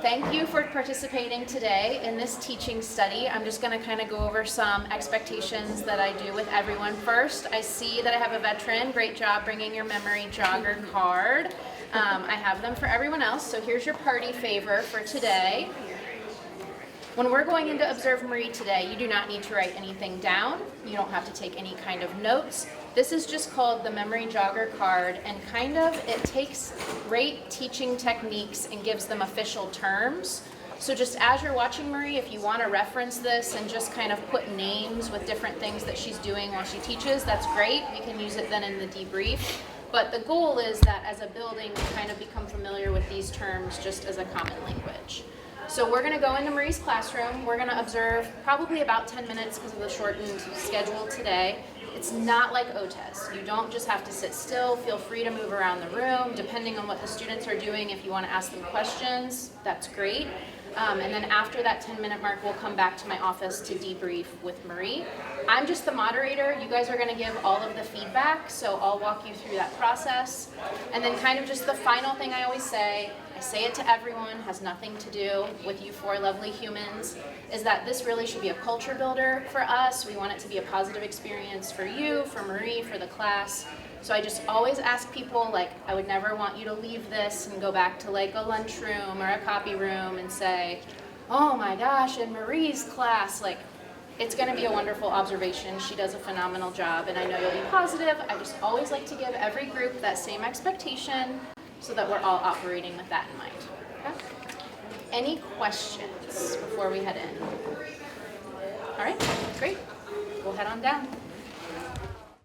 thank you for participating today in this teaching study. I'm just going to kind of go over some expectations that I do with everyone. First, I see that I have a veteran. Great job bringing your memory jogger card. I have them for everyone else, so here's your party favor for today. When we're going into Observe Marie today, you do not need to write anything down. You don't have to take any kind of notes. This is just called the Memory Jogger card, and it takes great teaching techniques and gives them official terms. So just as you're watching Marie, if you want to reference this and just kind of put names with different things that she's doing while she teaches, that's great. We can use it then in the debrief. But the goal is that as a building, we kind of become familiar with these terms just as a common language. So we're going to go into Marie's classroom. We're going to observe probably about 10 minutes because of the shortened schedule today. It's not like OTES. You don't just have to sit still. Feel free to move around the room. Depending on what the students are doing, if you want to ask them questions, that's great. And then after that 10-minute mark, we'll come back to my office to debrief with Marie. I'm just the moderator. You guys are going to give all of the feedback, so I'll walk you through that process. And then kind of just the final thing I always say, I say it to everyone, has nothing to do with you four lovely humans, is that this really should be a culture builder for us. We want it to be a positive experience for you, for Marie, for the class. So I just always ask people, like, I would never want you to leave this and go back to like a lunchroom or a copy room and say, oh my gosh, in Marie's class, like, it's going to be a wonderful observation. She does a phenomenal job, and I know you'll be positive. I just always like to give every group that same expectation so that we're all operating with that in mind. Okay? Any questions before we head in? All right, great. We'll head on down.